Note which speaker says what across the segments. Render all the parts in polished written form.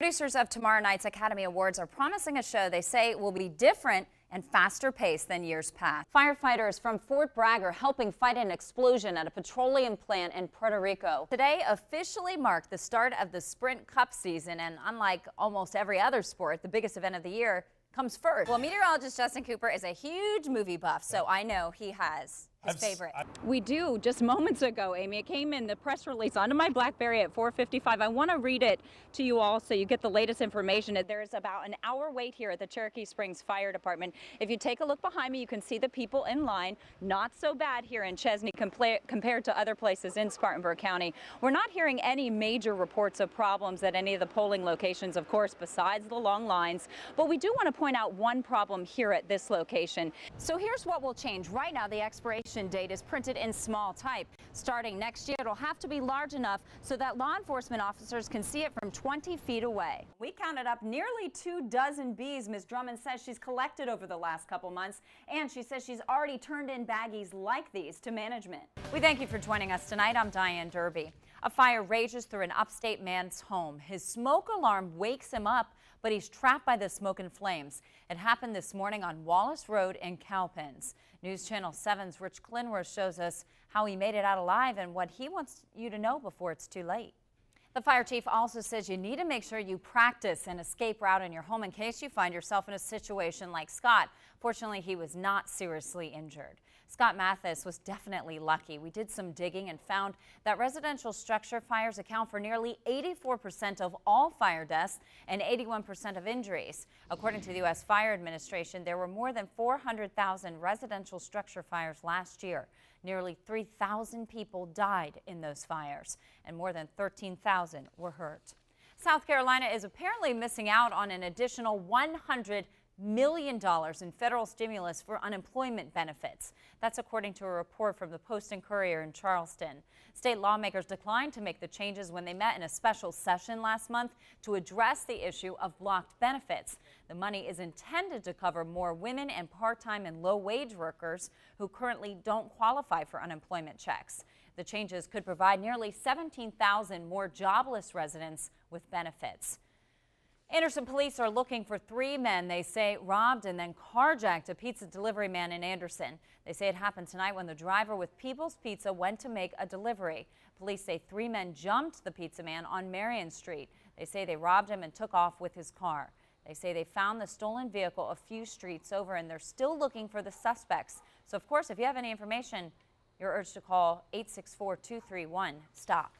Speaker 1: Producers of tomorrow night's Academy Awards are promising a show they say will be different and faster paced than years past. Firefighters from Fort Bragg are helping fight an explosion at a petroleum plant in Puerto Rico. Today officially marked the start of the Sprint Cup season, and unlike almost every other sport, the biggest event of the year comes first. Well, meteorologist Justin Cooper is a huge movie buff, so I know he has his favorite.
Speaker 2: We do. Just moments ago, Amy, it came in the press release onto my BlackBerry at 4:55. I want to read it to you all so you get the latest information. There's about an hour wait here at the Cherokee Springs Fire Department. If you take a look behind me, you can see the people in line. Not so bad here in Chesnee compared to other places in Spartanburg County. We're not hearing any major reports of problems at any of the polling locations, of course, besides the long lines. But we do want to point out one problem here at this location. So here's what will change. Right now, the expiration date is printed in small type. Starting next year, it'll have to be large enough so that law enforcement officers can see it from 20 feet away. We counted up nearly 24 bees Ms. Drummond says she's collected over the last couple months, and she says she's already turned in baggies like these to management. We thank you for joining us tonight. I'm Dianne Derby. A fire rages through an upstate man's home. His smoke alarm wakes him up, but he's trapped by the smoke and flames. It happened this morning on Wallace Road in Cowpens. News Channel 7's Rich Clinworth shows us how he made it out alive and what he wants you to know before it's too late. The fire chief also says you need to make sure you practice an escape route in your home in case you find yourself in a situation like Scott. Fortunately, he was not seriously injured. Scott Mathis was definitely lucky. We did some digging and found that residential structure fires account for nearly 84% of all fire deaths and 81% of injuries. According to the U.S. Fire Administration, there were more than 400,000 residential structure fires last year. Nearly 3,000 people died in those fires, and more than 13,000 were hurt. South Carolina is apparently missing out on an additional $100 million in federal stimulus for unemployment benefits. That's according to a report from the Post and Courier in Charleston. State lawmakers declined to make the changes when they met in a special session last month to address the issue of blocked benefits. The money is intended to cover more women and part-time and low-wage workers who currently don't qualify for unemployment checks. The changes could provide nearly 17,000 more jobless residents with benefits. Anderson police are looking for 3 men they say robbed and then carjacked a pizza delivery man in Anderson. They say it happened tonight when the driver with People's Pizza went to make a delivery. Police say 3 men jumped the pizza man on Marion Street. They say they robbed him and took off with his car. They say they found the stolen vehicle a few streets over, and they're still looking for the suspects. So, of course, if you have any information, you're urged to call 864-231-STOP.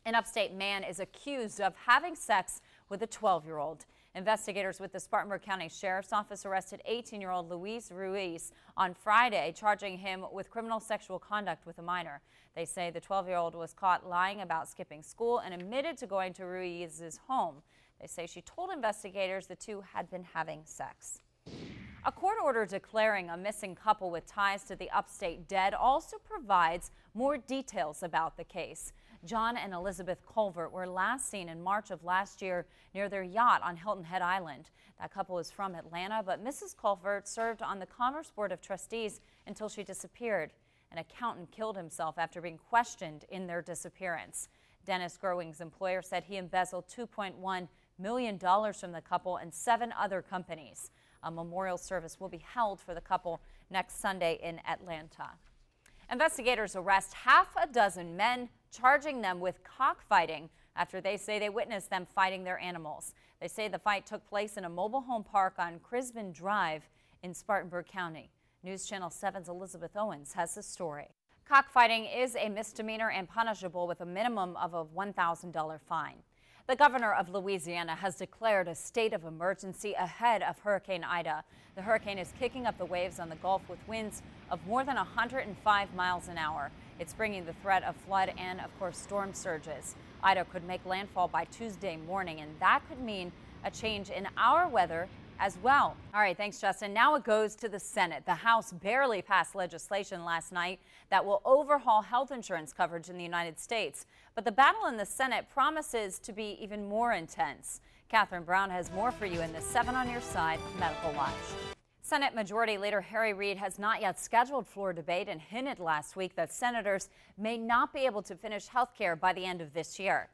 Speaker 2: An upstate man is accused of having sex with a 12-year-old. Investigators with the Spartanburg County Sheriff's Office arrested 18-year-old Luis Ruiz on Friday, charging him with criminal sexual conduct with a minor. They say the 12-year-old was caught lying about skipping school and admitted to going to Ruiz's home. They say she told investigators the two had been having sex. A court order declaring a missing couple with ties to the upstate dead also provides more details about the case. John and Elizabeth Culvert were last seen in March of last year near their yacht on Hilton Head Island. That couple is from Atlanta, but Mrs. Culvert served on the Commerce Board of Trustees until she disappeared. An accountant killed himself after being questioned in their disappearance. Dennis Gerwing's employer said he embezzled $2.1 million from the couple and 7 other companies. A memorial service will be held for the couple next Sunday in Atlanta. Investigators arrest half a dozen men, charging them with cockfighting after they say they witnessed them fighting their animals. They say the fight took place in a mobile home park on Crisbin Drive in Spartanburg County. News Channel 7's Elizabeth Owens has the story. Cockfighting is a misdemeanor and punishable with a minimum of a $1,000 fine. The governor of Louisiana has declared a state of emergency ahead of Hurricane Ida. The hurricane is kicking up the waves on the Gulf with winds of more than 105 miles an hour. It's bringing the threat of flood and, of course, storm surges. Ida could make landfall by Tuesday morning, and that could mean a change in our weather as well. All right, thanks, Justin. Now it goes to the Senate. The House barely passed legislation last night that will overhaul health insurance coverage in the United States. But the battle in the Senate promises to be even more intense. Catherine Brown has more for you in the 7 on Your Side Medical Watch. Senate Majority Leader Harry Reid has not yet scheduled floor debate and hinted last week that senators may not be able to finish health care by the end of this year.